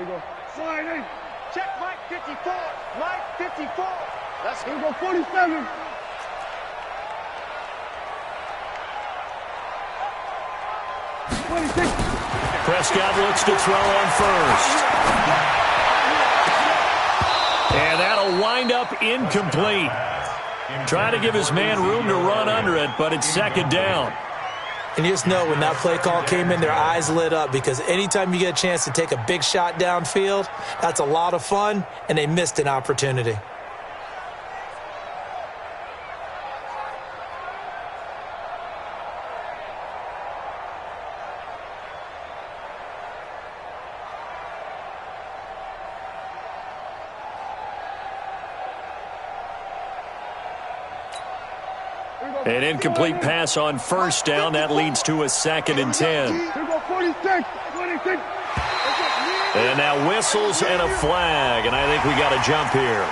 you go. Sliding. Check Mike 54. Mike 54. Let's go 47. Prescott looks to throw on first. And that'll wind up incomplete. Trying to give his man room to run under it, but it's second down. And you just know when that play call came in, their eyes lit up, because anytime you get a chance to take a big shot downfield, that's a lot of fun, and they missed an opportunity. An incomplete pass on first down. That leads to a 2nd and 10. And now whistles and a flag, and I think we got a jump here.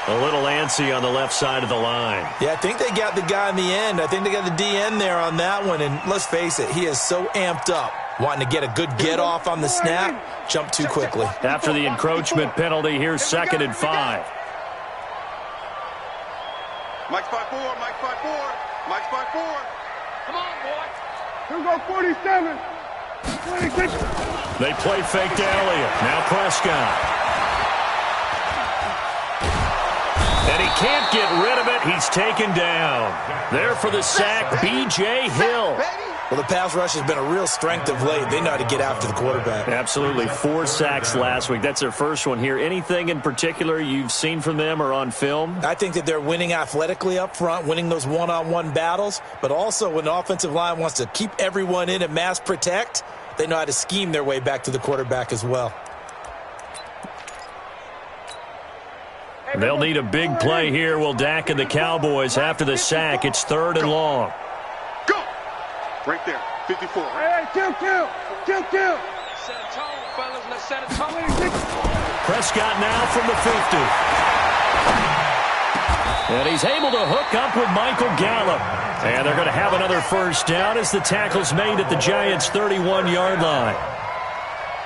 A little antsy on the left side of the line. Yeah, I think they got the guy in the end. I think they got the DN there on that one, and let's face it, he is so amped up, wanting to get a good get-off on the snap, jump too quickly. After the encroachment penalty, here's 2nd and 5. Mike's 5-4, Mike's 5-4. Mike's 5-4. Come on, boy. Here we go, 47. 26. They play fake to Elliott. Now Prescott. And he can't get rid of it. He's taken down. There for the sack, B.J. Hill. Well, the pass rush has been a real strength of late. They know how to get after the quarterback. Absolutely. 4 sacks last week. That's their first one here. Anything in particular you've seen from them or on film? I think that they're winning athletically up front, winning those one-on-one battles, but also when the offensive line wants to keep everyone in and mass protect, they know how to scheme their way back to the quarterback as well. They'll need a big play here. Will Dak and the Cowboys after the sack. It's 3rd and long. Right there, 54. Hey, kill. Set a tone, fellas. Let's set a tone. Prescott now from the 50. And he's able to hook up with Michael Gallup. And they're going to have another first down as the tackle's made at the Giants' 31-yard line.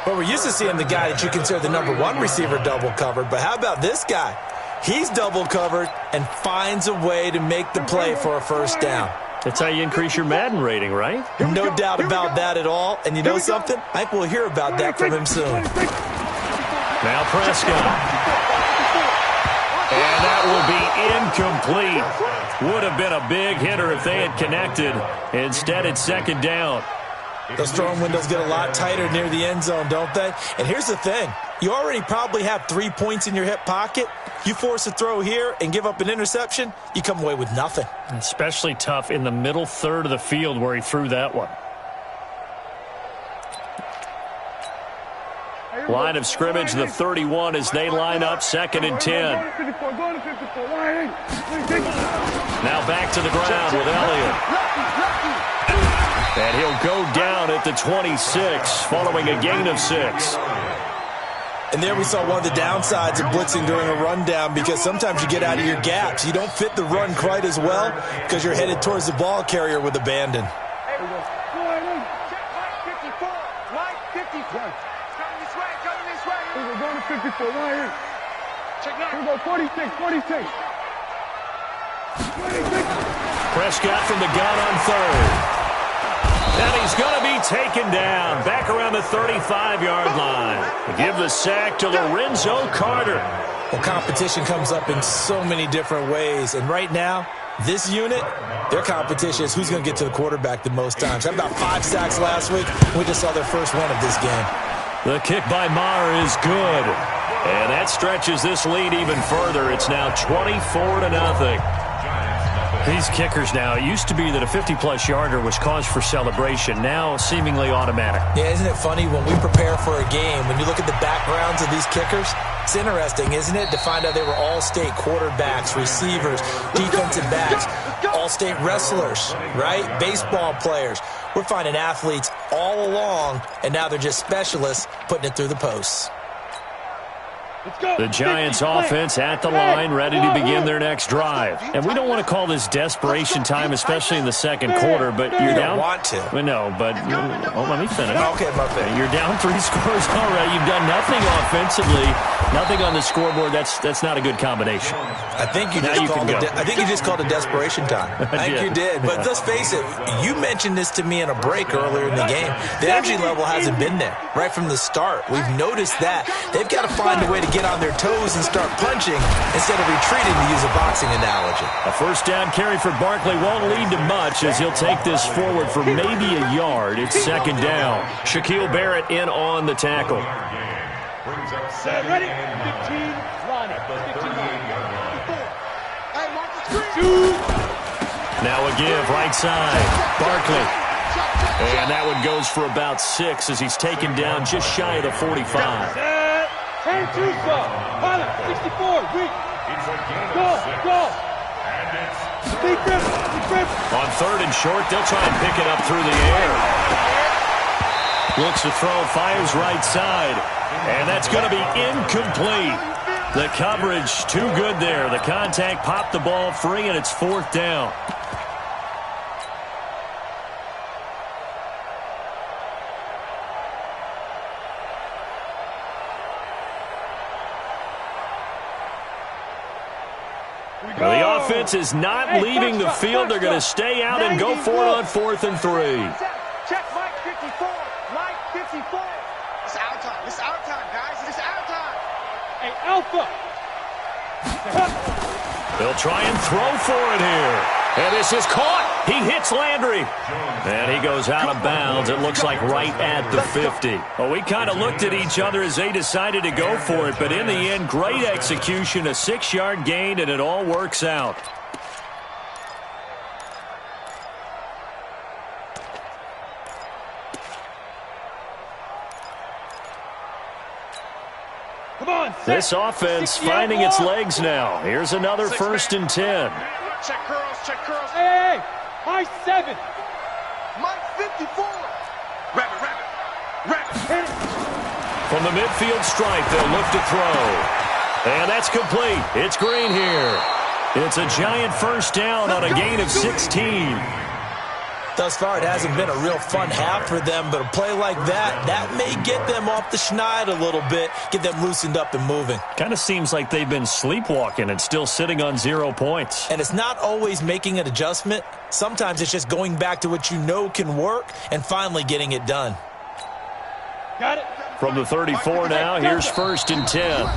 But we're used to seeing the guy that you consider the #1 receiver double covered. But how about this guy? He's double covered and finds a way to make the play for a first down. That's how you increase your Madden rating, right? No doubt about that at all. And you know something? I think we'll hear about that from him soon. Now Prescott. And that will be incomplete. Would have been a big hitter if they had connected. Instead, it's 2nd down. Those throwing windows get a lot tighter near the end zone, don't they? And here's the thing. You already probably have 3 points in your hip pocket. You force a throw here and give up an interception, you come away with nothing. Especially tough in the middle third of the field where he threw that one. Line of scrimmage, the 31 as they line up, 2nd and 10. Now back to the ground with Elliott. And he'll go down at the 26 following a gain of 6. And there we saw one of the downsides of blitzing during a rundown, because sometimes you get out of your gaps. You don't fit the run quite as well because you're headed towards the ball carrier with abandon. We're going to 54. Check now. We're going 46. Prescott from the gun on 3rd. And he's going to be taken down back around the 35-yard line. Give the sack to Lorenzo Carter. Well, competition comes up in so many different ways. And right now, this unit, their competition is who's going to get to the quarterback the most times. Had about 5 sacks last week. We just saw their first one of this game. The kick by Maher is good. And that stretches this lead even further. It's now 24-0. These kickers now, it used to be that a 50-plus yarder was cause for celebration. Now seemingly automatic. Yeah, isn't it funny when we prepare for a game, when you look at the backgrounds of these kickers, it's interesting, isn't it, to find out they were all-state quarterbacks, receivers, defensive backs, all-state wrestlers, right? Baseball players. We're finding athletes all along, and now they're just specialists putting it through the posts. The Giants offense at the line, ready to begin their next drive. And we don't want to call this desperation time, especially in the second quarter, but you're down. Want to. No, but let me finish. Okay, my bad. You're down 3 scores already. You've done nothing offensively, nothing on the scoreboard. That's not a good combination. I think you just called it desperation time. I think you did. But let's face it, you mentioned this to me in a break earlier in the game. The energy level hasn't been there right from the start. We've noticed that. They've got to find a way to get on their toes and start punching instead of retreating, to use a boxing analogy. A first down carry for Barkley won't lead to much as he'll take this forward for maybe a yard. It's second down. Shaquille Barrett in on the tackle. Ready? 15, line up. 15, now a give, right side. Barkley. And that one goes for about 6 as he's taken down just shy of the 45. Turn to Pilot, 64, weak. Go. On third and short, they'll try and pick it up through the air. Looks to throw, fires right side. And that's going to be incomplete. The coverage too good there. The contact popped the ball free, and it's fourth down. Well, the offense is not leaving the field. They're going to stay out and go for it on 4th and 3. Check Mike 54. Mike 54. It's our time. It's our time, guys. It's our time. Hey, Alpha. They'll try and throw for it here. And this is caught. He hits Landry. And he goes out of bounds. It looks like right at the 50. Well, we kind of looked at each other as they decided to go for it. But in the end, great execution, a 6-yard gain, and it all works out. This offense finding its legs now. Here's another 1st and 10. Check curls. Hey, high 7. Mike 54. Rabbit. From the midfield stripe, they'll look to throw. And that's complete. It's Green here. It's a giant first down on a gain of 16. Thus far, it hasn't been a real fun half for them, but a play like that may get them off the schneid a little bit, get them loosened up and moving. Kind of seems like they've been sleepwalking and still sitting on 0 points. And it's not always making an adjustment. Sometimes it's just going back to what you know can work and finally getting it done. Got it. From the 34 now, here's 1st and 10.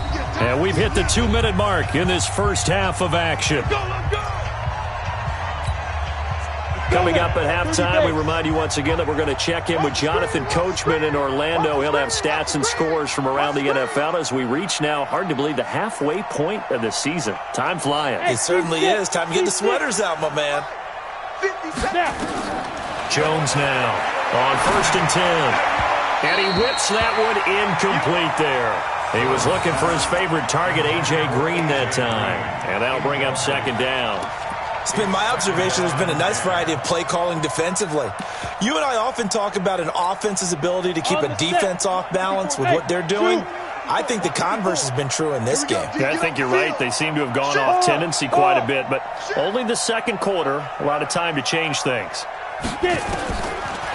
And we've hit the 2-minute mark in this first half of action. Coming up at halftime, we remind you once again that we're going to check in with Jonathan Coachman in Orlando. He'll have stats and scores from around the NFL as we reach now, hard to believe, the halfway point of the season. Time flying. It certainly is. Time to get the sweaters out, my man. Jones now on 1st and 10. And he whips that one incomplete there. He was looking for his favorite target, A.J. Green, that time. And that'll bring up 2nd down. It's been my observation there's been a nice variety of play calling defensively. You and I often talk about an offense's ability to keep a defense off balance with what they're doing. I think the converse has been true in this game. Yeah, I think you're right. They seem to have gone off tendency quite a bit, but only the second quarter, a lot of time to change things.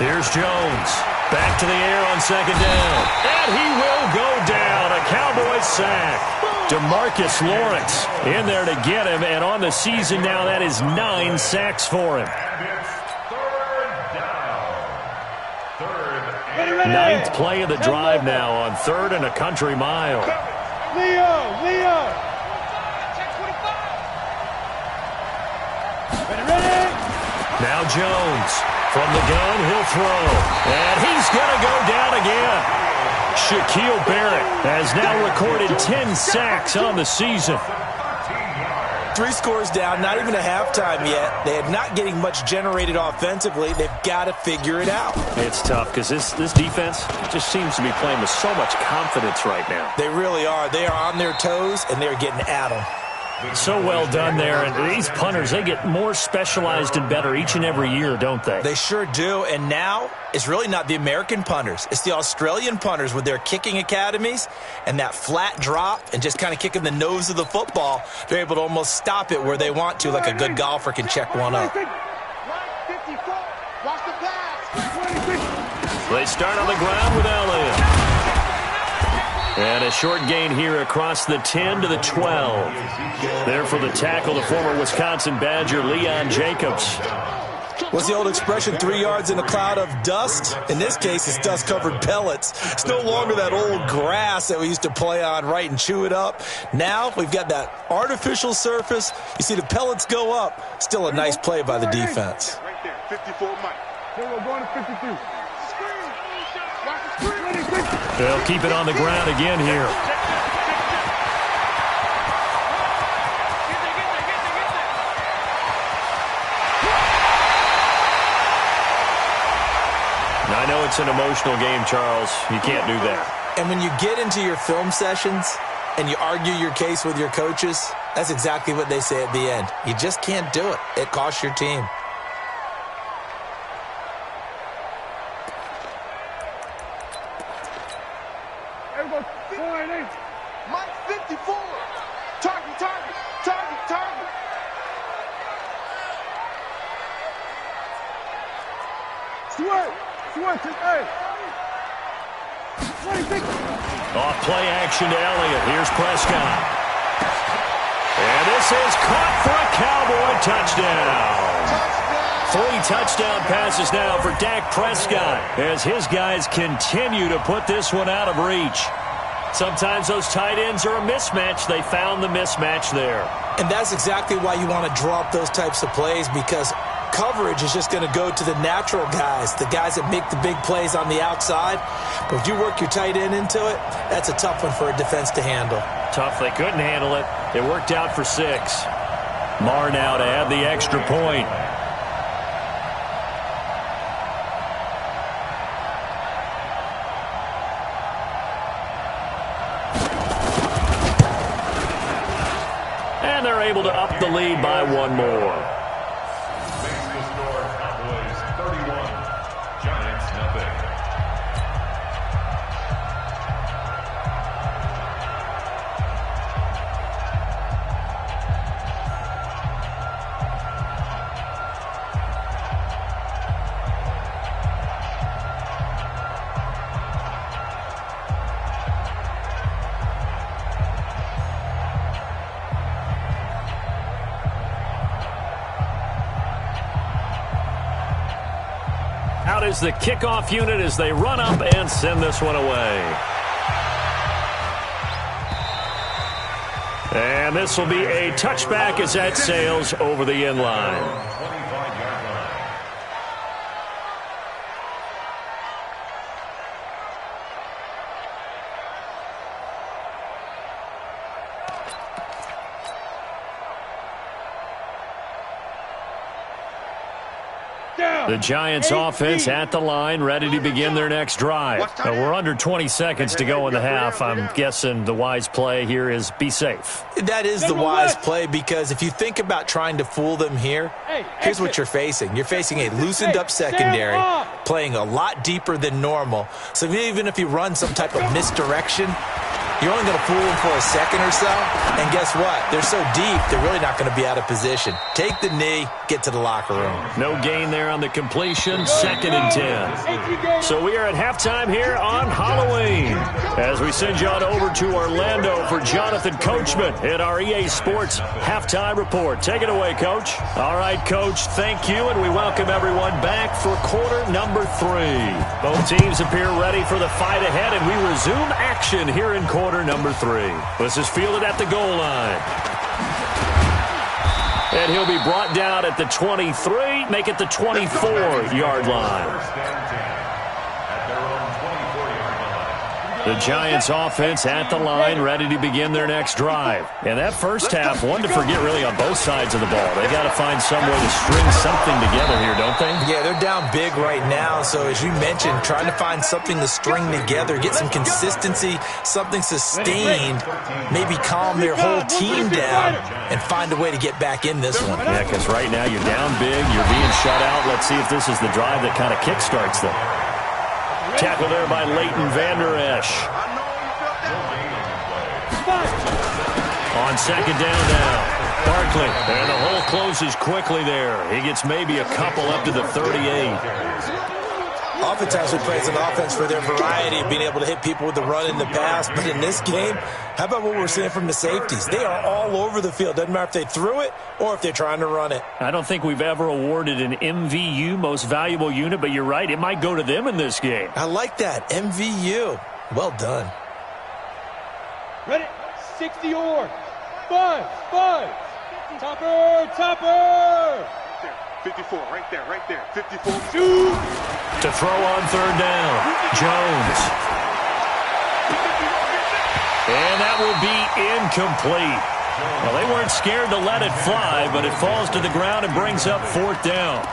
Here's Jones. Back to the air on 2nd down. And he will go down. A Cowboys sack. DeMarcus Lawrence in there to get him, and on the season now, that is 9 sacks for him. 9th play of the drive now on 3rd and a country mile. Leo. Ready. Now Jones from the gun, he'll throw, and he's going to go down again. Shaquille Barrett has now recorded 10 sacks on the season. 3 scores down, not even a halftime yet. They are not getting much generated offensively. They've got to figure it out. It's tough because this defense just seems to be playing with so much confidence right now. They really are. They are on their toes, and they're getting at them. So well done there. And these punters, they get more specialized and better each and every year, don't they? They sure do. And now it's really not the American punters. It's the Australian punters with their kicking academies and that flat drop and just kind of kicking the nose of the football. They're able to almost stop it where they want to, like a good golfer can check one up. They start on the ground with Elliott. And a short gain here across the 10 to the 12. There for the tackle, the former Wisconsin Badger, Leon Jacobs. What's the old expression, 3 yards in a cloud of dust? In this case, it's dust-covered pellets. It's no longer that old grass that we used to play on, right, and chew it up. Now we've got that artificial surface. You see the pellets go up. Still a nice play by the defense. Right there, 54 Mike. We're going to 52. They'll keep it on the ground again here. I know it's an emotional game, Charles. You can't do that. And when you get into your film sessions and you argue your case with your coaches, that's exactly what they say at the end. You just can't do it. It costs your team. Mike 54. Target. Switch it, hey. Off play action to Elliott. Here's Prescott. And this is caught for a Cowboy touchdown. 3 touchdown passes now for Dak Prescott as his guys continue to put this one out of reach. Sometimes those tight ends are a mismatch. They found the mismatch there. And that's exactly why you want to draw up those types of plays, because coverage is just going to go to the natural guys, the guys that make the big plays on the outside. But if you work your tight end into it, that's a tough one for a defense to handle. Tough. They couldn't handle it. It worked out for 6. Marr now to add the extra point. And they're able to up the lead by 1 more. Out is the kickoff unit as they run up and send this one away. And this will be a touchback as that sails over the end line. The Giants offense at the line, ready to begin their next drive. We're under 20 seconds to go in the half. I'm guessing the wise play here is be safe. That is the wise play, because if you think about trying to fool them here, here's what you're facing. You're facing a loosened up secondary, playing a lot deeper than normal. So even if you run some type of misdirection, you're only going to fool them for a second or so. And guess what? They're so deep, they're really not going to be out of position. Take the knee, get to the locker room. No gain there on the completion, 2nd and 10. So we are at halftime here on Halloween as we send you on over to Orlando for Jonathan Coachman at our EA Sports Halftime Report. Take it away, Coach. All right, Coach, thank you, and we welcome everyone back for quarter number 3. Both teams appear ready for the fight ahead, and we resume action here in quarter number 3. This is fielded at the goal line. And he'll be brought down at the 23, make it the 24-yard line. The Giants offense at the line, ready to begin their next drive. And that first half, one to forget really on both sides of the ball. They got to find some way to string something together here, don't they? Yeah, they're down big right now. So as you mentioned, trying to find something to string together, get some consistency, something sustained, maybe calm their whole team down and find a way to get back in this one. Yeah, because right now you're down big, you're being shut out. Let's see if this is the drive that kind of kickstarts them. Tackle there by Leighton Vander Esch. On second down now, Barkley. And the hole closes quickly there. He gets maybe a couple up to the 38. Oftentimes we praise an offense for their variety of being able to hit people with the run in the pass. But in this game, how about what we're seeing from the safeties? They are all over the field. Doesn't matter if they threw it or if they're trying to run it. I don't think we've ever awarded an MVU, most valuable unit, but you're right. It might go to them in this game. I like that. MVU. Well done. Ready? 60 yards. Five. Topper. 54, right there. 54. Shoot. To throw on third down, Jones. And that will be incomplete. Well, they weren't scared to let it fly, but it falls to the ground and brings up fourth down.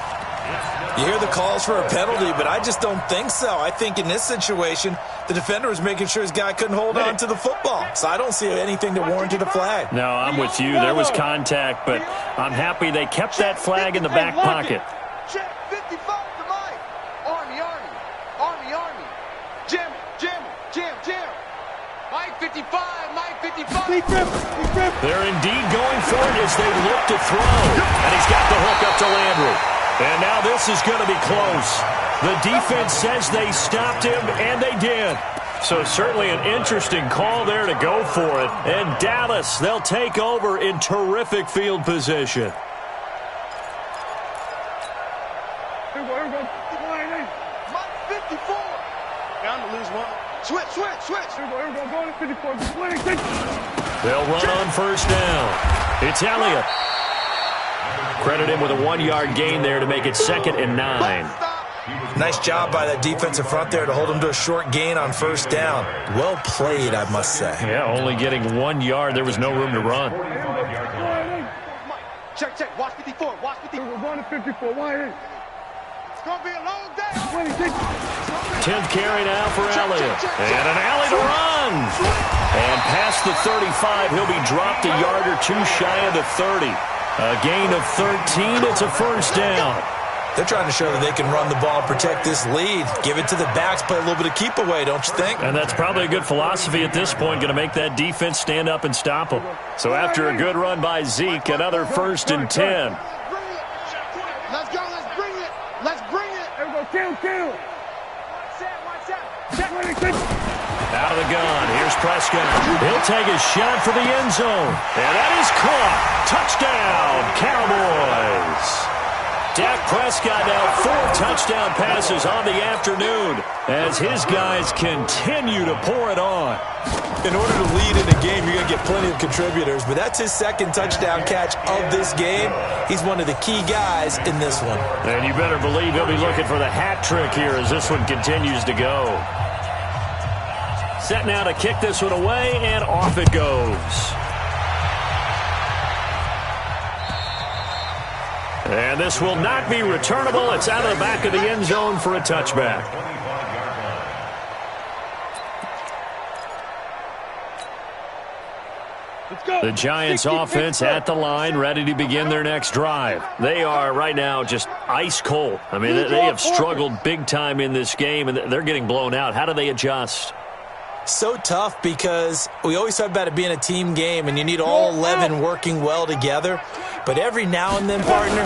You hear the calls for a penalty, but I just don't think so. I think in this situation, the defender was making sure his guy couldn't hold on to the football. So I don't see anything that warranted a flag. No, I'm with you. There was contact, but I'm happy they kept that flag in the back pocket. Check 55 to Mike. Army. Jim. Mike 55. They're indeed going for it as they look to throw. And he's got the hook up to Landry. And now this is going to be close. The defense says they stopped him, and they did. So certainly an interesting call there to go for it. And Dallas, they'll take over in terrific field position. Mike 54. Down to lose one. Switch. They'll run on first down. It's Elliott. Credit him with a 1-yard gain there to make it 2nd and 9. Nice job by that defensive front there to hold him to a short gain on first down. Well played, I must say. Yeah, only getting 1 yard. There was no room to run. Check. Watch 54. We're going to 54. Why? It's going to be a long day. 10th carry now for Elliott. And an alley to run. And past the 35, he'll be dropped a yard or two shy of the 30. A gain of 13. It's a first down. They're trying to show that they can run the ball, protect this lead. Give it to the backs, play a little bit of keep away, don't you think? And that's probably a good philosophy at this point, going to make that defense stand up and stop them. So after a good run by Zeke, another 1st and 10. Let's go, let's bring it. There we go, kill. Watch out. Out of the gun, here's Prescott. He'll take a shot for the end zone. And that is caught. Touchdown, Cowboys. Dak Prescott now 4 touchdown passes on the afternoon as his guys continue to pour it on. In order to lead in a game, you're going to get plenty of contributors, but that's his 2nd touchdown catch of this game. He's one of the key guys in this one. And you better believe he'll be looking for the hat trick here as this one continues to go. Set now to kick this one away, and off it goes. And this will not be returnable. It's out of the back of the end zone for a touchback. The Giants offense at the line, ready to begin their next drive. They are right now just ice cold. I mean, they have struggled big time in this game, and they're getting blown out. How do they adjust? So tough because we always talk about it being a team game and you need all 11 working well together. But every now and then, partner,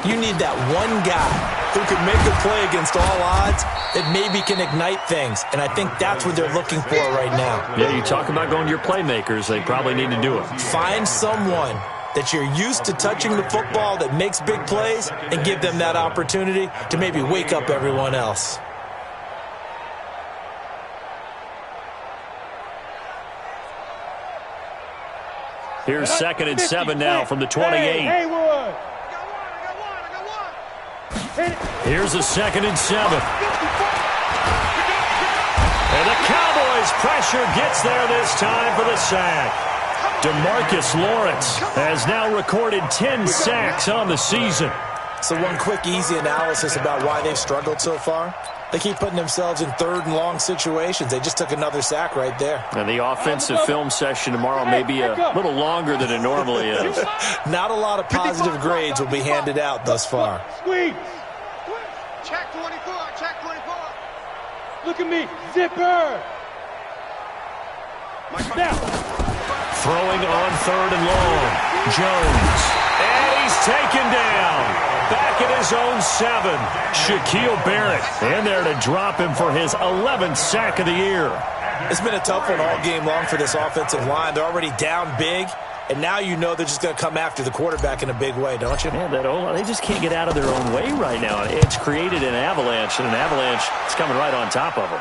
you need that one guy who can make a play against all odds that maybe can ignite things. And I think that's what they're looking for right now. Yeah, you talk about going to your playmakers. They probably need to do it. Find someone that you're used to touching the football that makes big plays and give them that opportunity to maybe wake up everyone else. Here's 2nd and 7 now from the 28. Here's a 2nd and 7. And the Cowboys' pressure gets there this time for the sack. DeMarcus Lawrence has now recorded 10 sacks on the season. So one quick, easy analysis about why they've struggled so far. They keep putting themselves in third and long situations. They just took another sack right there. And the offensive film session tomorrow may be a little longer than it normally is. Not a lot of positive grades will be handed out thus far. Squeeze. Check 24. Check 24. Look at me. Zipper. Throwing on third and long. Jones. And he's taken down. Back at his own 7. Shaquille Barrett in there to drop him for his 11th sack of the year. It's been a tough one all game long for this offensive line. They're already down big, and now you know they're just going to come after the quarterback in a big way, don't you? Yeah, they just can't get out of their own way right now. It's created an avalanche, and an avalanche is coming right on top of them.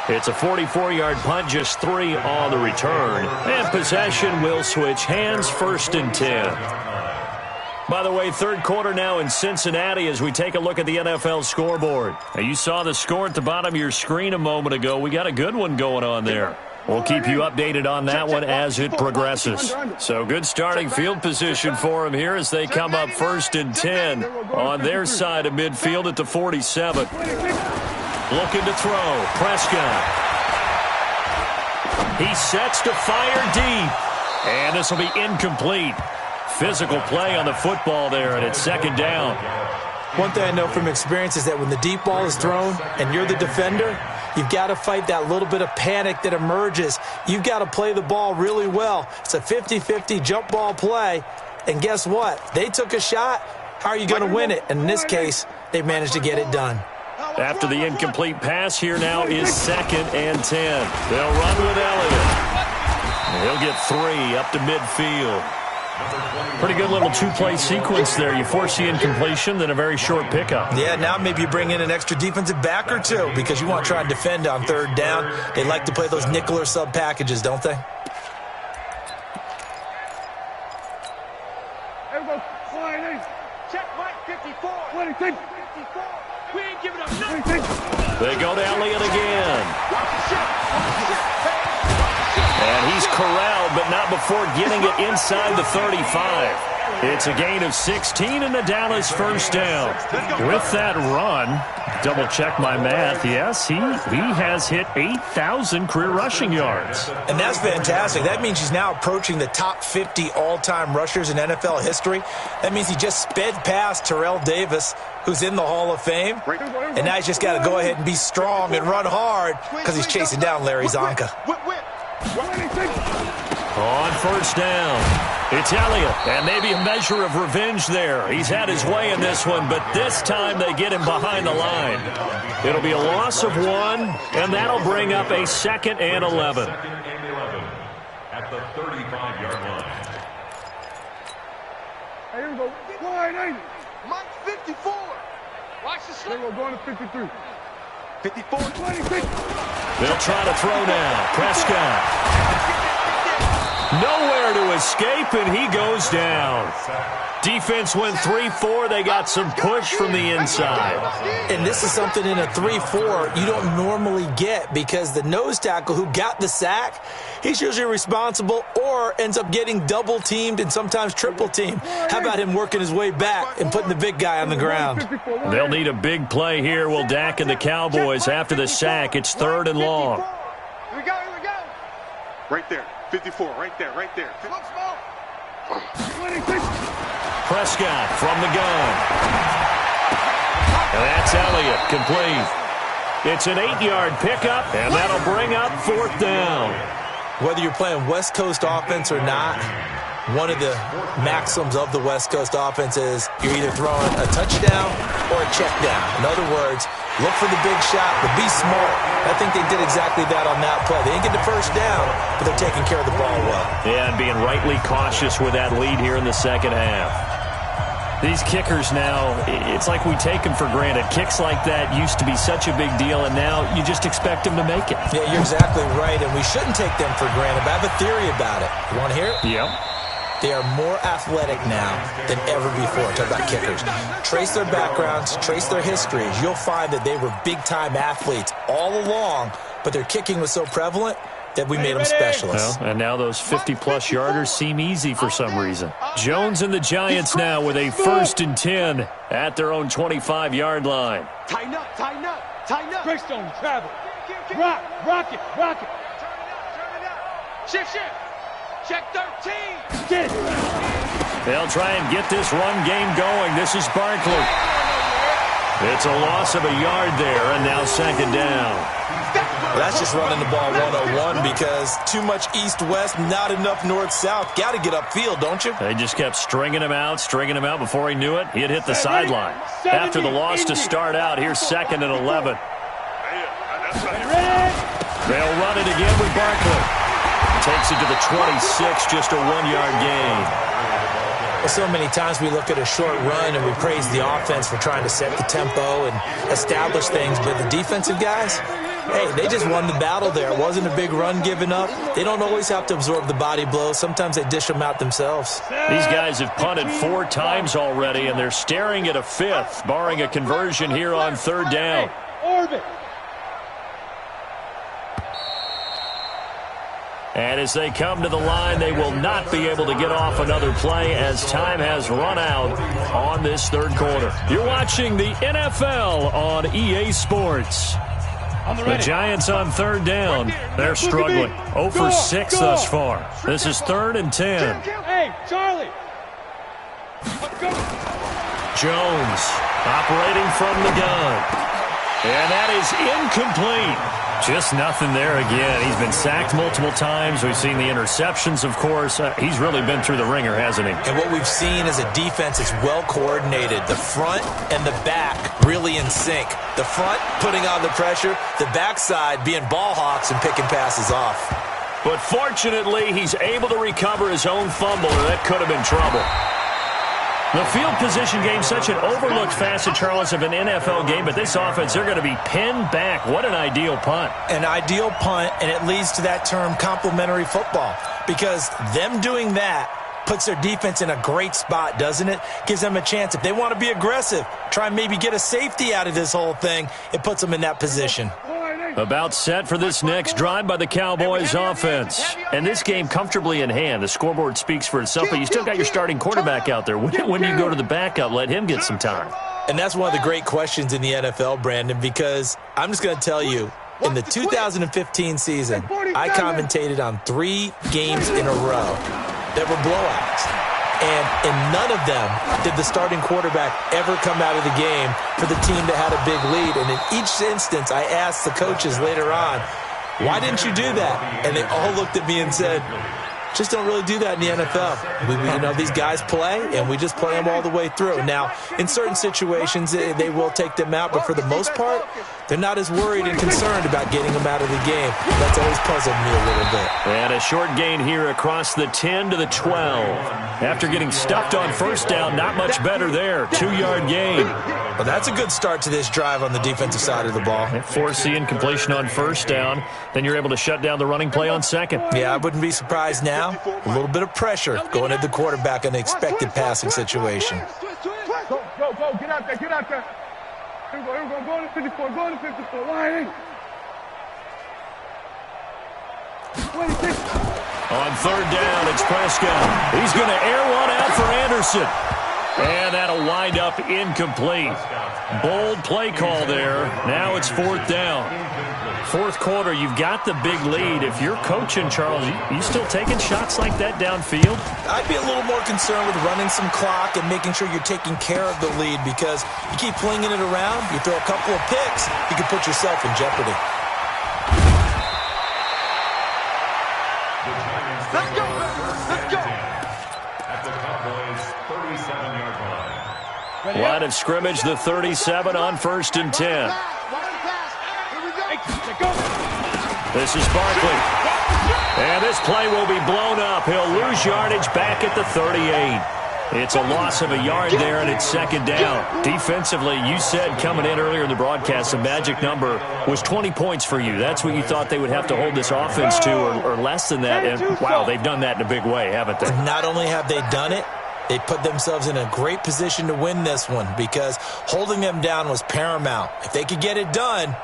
It's a 44-yard punt, just 3 on the return. And possession will switch hands, 1st and 10. By the way, third quarter now in Cincinnati as we take a look at the NFL scoreboard. Now, you saw the score at the bottom of your screen a moment ago. We got a good one going on there. We'll keep you updated on that one as it progresses. So good starting field position for them here as they come up 1st and 10 on their side of midfield at the 47. Looking to throw. Prescott. He sets to fire deep. And this will be incomplete. Physical play on the football there, and it's 2nd down. One thing I know from experience is that when the deep ball is thrown and you're the defender, you've got to fight that little bit of panic that emerges. You've got to play the ball really well. It's a 50-50 jump ball play. And guess what? They took a shot. How are you going to win it? And in this case, they managed to get it done. After the incomplete pass, here now is 2nd and 10. They'll run with Elliott. He'll get 3 up to midfield. Pretty good little 2-play sequence there. You force the incompletion, then a very short pickup. Yeah, now maybe you bring in an extra defensive back or 2 because you want to try and defend on 3rd down. They like to play those nickel or sub packages, don't they? Check Mike 54. 26. 54. We ain't giving up nothing. They go to Elliott again. And he's corralled, but not before getting it inside the 35. It's a gain of 16 and the Dallas 1st down. With that run, double check my math, yes, he has hit 8,000 career rushing yards. And that's fantastic. That means he's now approaching the top 50 all-time rushers in NFL history. That means he just sped past Terrell Davis, who's in the Hall of Fame. And now he's just got to go ahead and be strong and run hard because he's chasing down Larry Zonka. On 1st down. It's Elliott, and maybe a measure of revenge there. He's had his way in this one, but this time they get him behind the line. It'll be a loss of 1, and that'll bring up a 2nd and 11. At the 35-yard line. Hey, here we go. Wide 80. Mike 54. Watch the slip. We're going to 53. 54. 26. They'll try to throw now. Prescott. Nowhere to escape, and he goes down. Defense went 3-4. They got some push from the inside. And this is something in a 3-4 you don't normally get because the nose tackle who got the sack, he's usually responsible or ends up getting double-teamed and sometimes triple-teamed. How about him working his way back and putting the big guy on the ground? They'll need a big play here. Will Dak and the Cowboys after the sack. It's 3rd and long. Here we go, here we go. Right there. 54, right there, right there. Look small. 26. Prescott from the gun. And that's Elliott, complete. It's an 8-yard pickup, and that'll bring up 4th down. Whether you're playing West Coast offense or not, one of the maxims of the West Coast offense is you're either throwing a touchdown or a check down. In other words, look for the big shot, but be smart. I think they did exactly that on that play. They didn't get the 1st down, but they're taking care of the ball well. Yeah, and being rightly cautious with that lead here in the 2nd half. These kickers now, it's like we take them for granted. Kicks like that used to be such a big deal, and now you just expect them to make it. Yeah, you're exactly right, and we shouldn't take them for granted, but I have a theory about it. You want to hear it? Yep. They are more athletic now than ever before. Talk about kickers. Trace their backgrounds, trace their histories. You'll find that they were big-time athletes all along, but their kicking was so prevalent that we made them specialists. Well, and now those 50-plus yarders seem easy for some reason. Jones and the Giants now with a 1st and 10 at their own 25-yard line. Tighten up, tighten up, tighten up. Greystone, travel. Rock it. Turn it up. Shift. Check 13. Get it. They'll try and get this run game going. This is Barkley. It's a loss of a yard there, and now 2nd down. Well, that's just running the ball 101 because too much east-west, not enough north-south. Got to get upfield, don't you? They just kept stringing him out. Before he knew it, he had hit the sideline. After the loss to start out, here's 2nd and 11. They'll run it again with Barkley. Takes it to the 26, just a 1-yard gain. Well, so many times we look at a short run and we praise the offense for trying to set the tempo and establish things, but the defensive guys, hey, they just won the battle there. It wasn't a big run given up. They don't always have to absorb the body blows. Sometimes they dish them out themselves. These guys have punted 4 times already, and they're staring at a 5th, barring a conversion here on 3rd down. Orbit. And as they come to the line, they will not be able to get off another play as time has run out on this 3rd quarter. You're watching the NFL on EA Sports. The Giants on 3rd down. They're struggling. 0 for 6 thus far. This is 3rd and 10. Hey, Charlie. Let's go. Jones operating from the gun. And that is incomplete. Just nothing there again. He's been sacked multiple times. We've seen the interceptions, of course. He's really been through the ringer, hasn't he? And what we've seen is a defense that's well coordinated. The front and the back really in sync. The front putting on the pressure, the backside being ball hawks and picking passes off. But fortunately, he's able to recover his own fumble, or that could have been trouble. The field position game, such an overlooked facet, Charles, of an NFL game, but this offense, they're going to be pinned back. What an ideal punt. An ideal punt, and it leads to that term complementary football, because them doing that puts their defense in a great spot, doesn't it? Gives them a chance. If they want to be aggressive, try and maybe get a safety out of this whole thing, it puts them in that position. About set for this next drive by the Cowboys offense. And this game comfortably in hand. The scoreboard speaks for itself, but you still got your starting quarterback out there. When do you go to the backup, let him get some time? And that's one of the great questions in the NFL, Brandon, because I'm just going to tell you, in the 2015 season, I commentated on 3 games in a row that were blowouts. And in none of them did the starting quarterback ever come out of the game for the team that had a big lead. And in each instance, I asked the coaches later on, why didn't you do that? And they all looked at me and said, just don't really do that in the NFL. These guys play, and we just play them all the way through. Now, in certain situations, they will take them out, but for the most part, they're not as worried and concerned about getting them out of the game. That's always puzzled me a little bit. And a short gain here across the 10 to the 12. After getting stuffed on 1st down, not much better there. 2-yard gain. Well, that's a good start to this drive on the defensive side of the ball. Force the incompletion on 1st down. Then you're able to shut down the running play on 2nd. Yeah, I wouldn't be surprised now. A little bit of pressure going at the quarterback in an expected passing situation. Go, get out there, get out there. Here we go, go to 54, go to 54, line in. 26. On 3rd down, it's Prescott. He's going to air one out for Anderson. And that'll wind up incomplete. Bold play call there. Now it's 4th down. 4th quarter, you've got the big lead. If you're coaching, Charles, you still taking shots like that downfield? I'd be a little more concerned with running some clock and making sure you're taking care of the lead, because you keep flinging it around, you throw a couple of picks, you can put yourself in jeopardy. Let's go, let's go. At the Cowboys' 37-yard line. Line of scrimmage, the 37 on 1st and 10. This is Barkley. And this play will be blown up. He'll lose yardage back at the 38. It's a loss of a yard there, and it's second down. Defensively, you said coming in earlier in the broadcast, the magic number was 20 points for you. That's what you thought they would have to hold this offense to, or less than that. And, wow, they've done that in a big way, haven't they? Not only have they done it, they put themselves in a great position to win this one because holding them down was paramount. If they could get it done,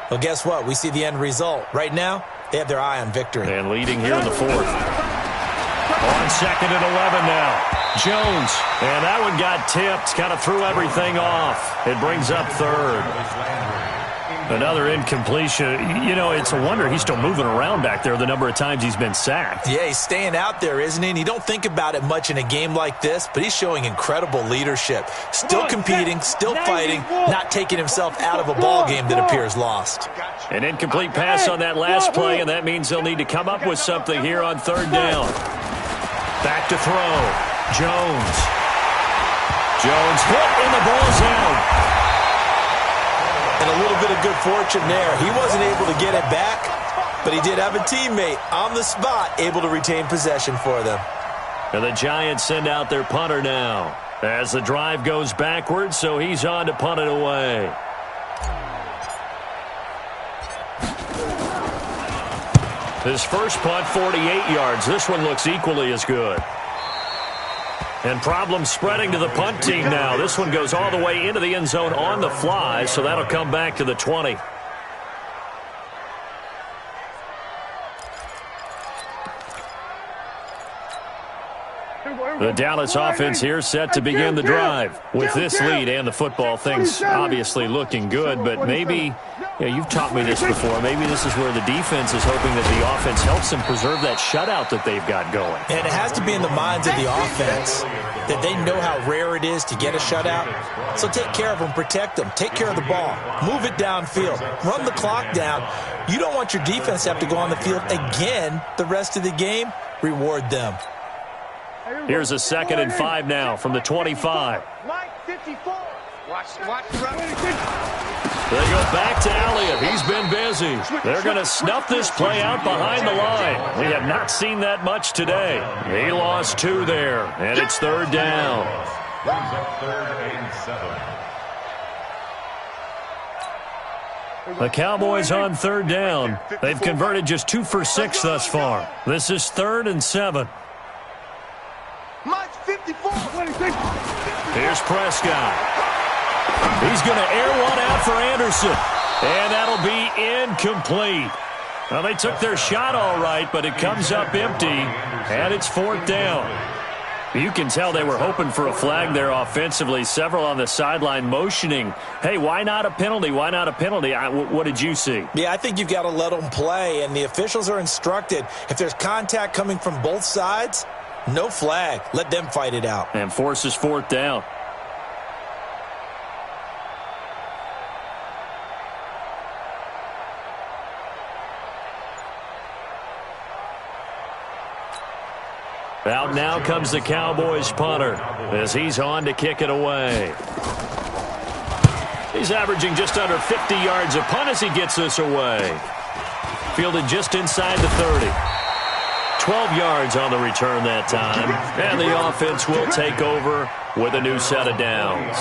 well, guess what? We see the end result. Right now, they have their eye on victory. And leading here in the fourth. On 2nd and 11 now. Jones, and that one got tipped, kind of threw everything off. It brings up third. Another incompletion. You know, it's a wonder he's still moving around back there the number of times he's been sacked. Yeah, he's staying out there, isn't he? And you don't think about it much in a game like this, but he's showing incredible leadership. Still competing, still fighting, not taking himself out of a ball game that appears lost. An incomplete pass on that last play, and that means they'll need to come up with something here on third down. Back to throw. Jones hit, and the ball's out. And a little bit of good fortune there. He wasn't able to get it back, but he did have a teammate on the spot able to retain possession for them. And the Giants send out their punter now as the drive goes backwards, so he's on to punt it away. His first punt, 48 yards. This one looks equally as good. And problems spreading to the punt team now. This one goes all the way into the end zone on the fly, so that'll come back to the 20. The Dallas offense here set to begin the drive. With this lead and the football, things obviously looking good, but maybe, you've taught me this before, maybe this is where the defense is hoping that the offense helps them preserve that shutout that they've got going. And it has to be in the minds of the offense that they know how rare it is to get a shutout. So take care of them, protect them, take care of the ball, move it downfield, run the clock down. You don't want your defense to have to go on the field again the rest of the game. Reward them. Here's a 2nd and 5 now from the 25. Mike 54. Watch the run. They go back to Elliott. He's been busy. They're going to snuff this play out behind the line. We have not seen that much today. He lost 2 there, and it's third down. Brings up 3rd and 7. The Cowboys on third down. They've converted just 2 for 6 thus far. This is 3rd and 7. Mike 54. Here's Prescott. He's going to air one out for Anderson. And that'll be incomplete. Well, they took their shot all right, but it comes up empty. And it's 4th down. You can tell they were hoping for a flag there offensively. Several on the sideline motioning, hey, why not a penalty? Why not a penalty? What did you see? Yeah, I think you've got to let them play. And the officials are instructed, if there's contact coming from both sides, no flag. Let them fight it out. And forces 4th down. Out now comes the Cowboys punter as he's on to kick it away. He's averaging just under 50 yards a punt as he gets this away. Fielded just inside the 30. 12 yards on the return that time. And the offense will take over with a new set of downs.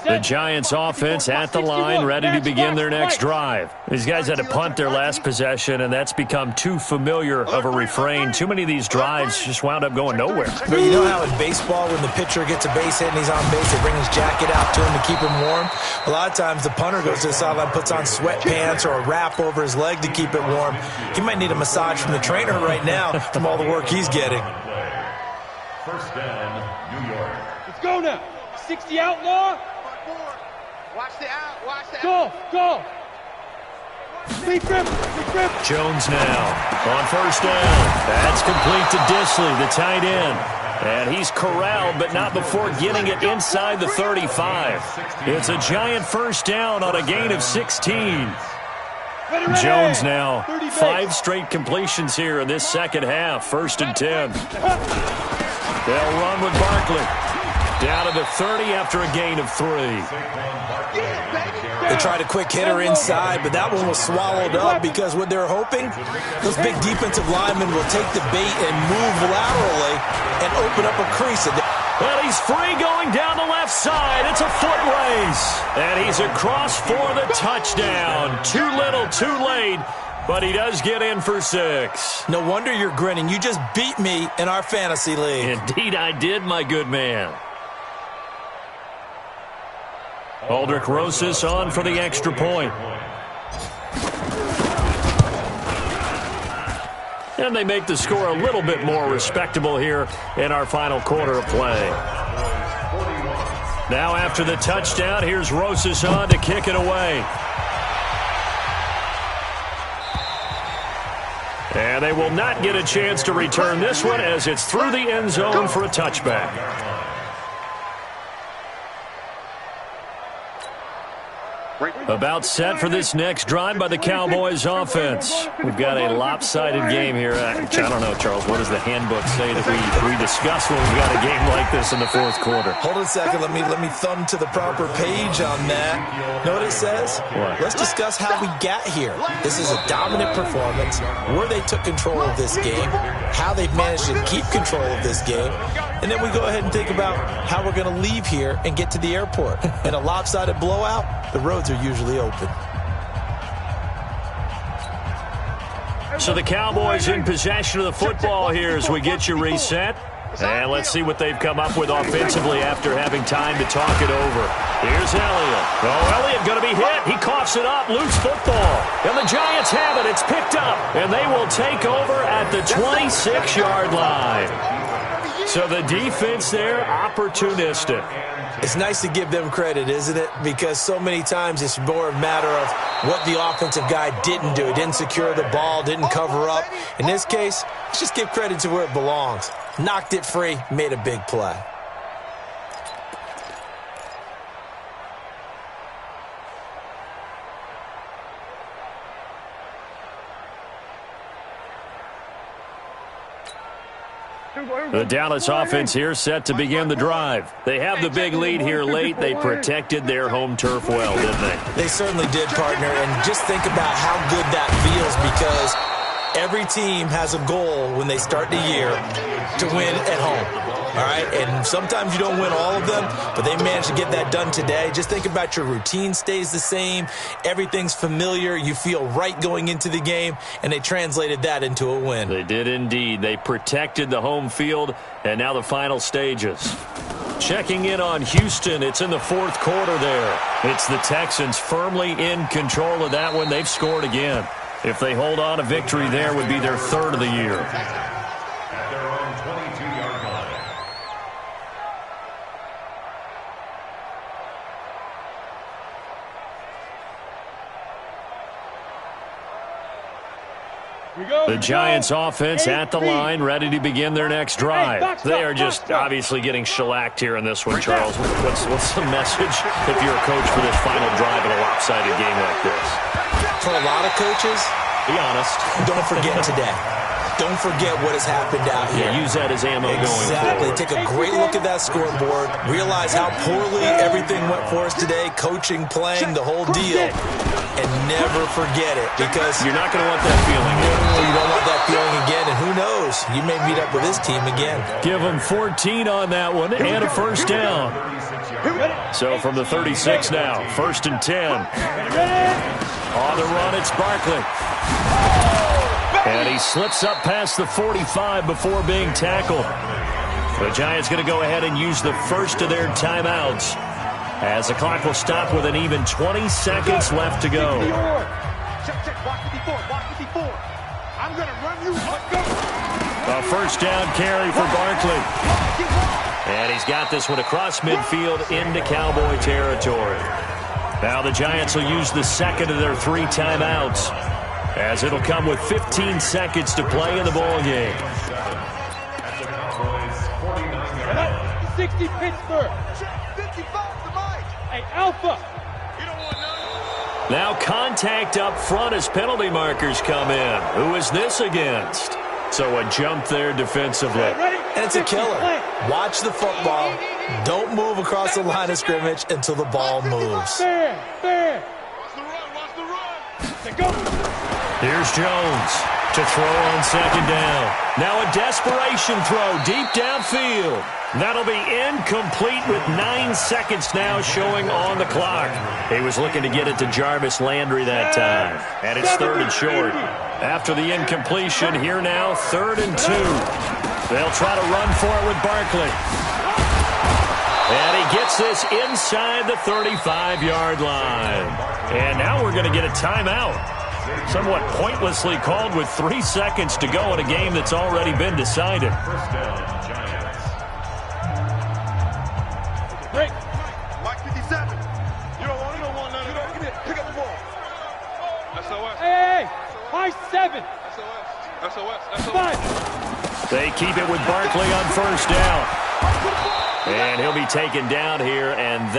The Giants offense at the line, ready to begin their next drive. These guys had to punt their last possession, and that's become too familiar of a refrain. Too many of these drives just wound up going nowhere. But you know how in baseball, when the pitcher gets a base hit and he's on base, they bring his jacket out to him to keep him warm? A lot of times the punter goes to the sideline, puts on sweatpants or a wrap over his leg to keep it warm. He might need a massage from the trainer right now from all the work he's getting. First down, New York. Let's go now. 60 outlaw. Watch the out. Watch the Go. Go. Lead grip. Jones now on first down. That's complete to Disley, the tight end. And he's corralled, but not before getting it inside the 35. It's a Giant first down on a gain of 16. Jones now, 5 straight completions here in this second half. 1st and 10. They'll run with Barkley. Down to the 30 after a gain of 3. They tried a quick hitter inside, but that one was swallowed up because what they're hoping, those big defensive linemen will take the bait and move laterally and open up a crease. And he's free going down the left side. It's a foot race. And he's across for the touchdown. Too little, too late. But he does get in for 6. No wonder you're grinning. You just beat me in our fantasy league. Indeed I did, my good man. Aldrick Rosas on for the extra point. And they make the score a little bit more respectable here in our final quarter of play. Now after the touchdown, here's Rosas on to kick it away. And they will not get a chance to return this one as it's through the end zone for a touchback. About set for this next drive by the Cowboys offense. We've got a lopsided game here. I don't know, Charles, what does the handbook say that we discuss when we've got a game like this in the fourth quarter? Hold on a second. Let me thumb to the proper page on that. Know what it says? What? Let's discuss how we got here. This is a dominant performance, where they took control of this game, how they've managed to keep control of this game, and then we go ahead and think about how we're going to leave here and get to the airport. In a lopsided blowout, the roads are usually open. So the Cowboys in possession of the football here as we get you reset. And let's see what they've come up with offensively after having time to talk it over. Here's Elliott. Oh, Elliott going to be hit. He coughs it up. Loose football. And the Giants have it. It's picked up. And they will take over at the 26-yard line. So the defense there, opportunistic. It's nice to give them credit, isn't it? Because so many times it's more a matter of what the offensive guy didn't do. He didn't secure the ball, didn't cover up. In this case, let's just give credit to where it belongs. Knocked it free, made a big play. The Dallas offense here set to begin the drive. They have the big lead here late. They protected their home turf well, didn't they? They certainly did, partner. And just think about how good that feels, because every team has a goal when they start the year to win at home. All right, and sometimes you don't win all of them, but they managed to get that done today. Just think about your routine stays the same. Everything's familiar. You feel right going into the game, and they translated that into a win. They did indeed. They protected the home field, and now the final stages. Checking in on Houston. It's in the fourth quarter there. It's the Texans firmly in control of that one. They've scored again. If they hold on, a victory there would be their third of the year. The Giants offense at the line, ready to begin their next drive. They are just obviously getting shellacked here in this one, Charles. What's the message if you're a coach for this final drive in a lopsided game like this? For a lot of coaches, be honest. Don't forget today. Don't forget what has happened out here. Yeah, use that as ammo going forward. Exactly. Take a great look at that scoreboard. Realize how poorly everything went for us today. Coaching, playing, the whole deal. And never forget it, because you're not going to want that feeling. No, you don't want that feeling again. And who knows? You may meet up with this team again. Give them 14 on that one and a first down. So from the 36 now, 1st and 10. On the run, it's Barkley. And he slips up past the 45 before being tackled. The Giants going to go ahead and use the first of their timeouts, as the clock will stop with an even 20 seconds left to go. A first down carry for Barkley. And he's got this one across midfield into Cowboy territory. Now the Giants will use the second of their 3 timeouts, as it'll come with 15 seconds to play in the ball game. 60 Pittsburgh. 55 to Mike. Hey, Alpha. Now contact up front as penalty markers come in. Who is this against? So a jump there defensively. And it's a killer. Watch the football. Don't move across the line of scrimmage until the ball moves. Fair. Here's Jones to throw on second down. Now a desperation throw deep downfield. That'll be incomplete with 9 seconds now showing on the clock. He was looking to get it to Jarvis Landry that time. And it's 3rd and short. After the incompletion, here now, 3rd and 2. They'll try to run for it with Barkley. And he gets this inside the 35-yard line. And now we're going to get a timeout. Somewhat pointlessly called with 3 seconds to go in a game that's already been decided. First down, Giants. Break. Mike 57. You don't want none of that. Come here. Pick up the ball. SOS. Hey. High 7. SOS. 5. They keep it with Barkley on first down. And he'll be taken down here, and that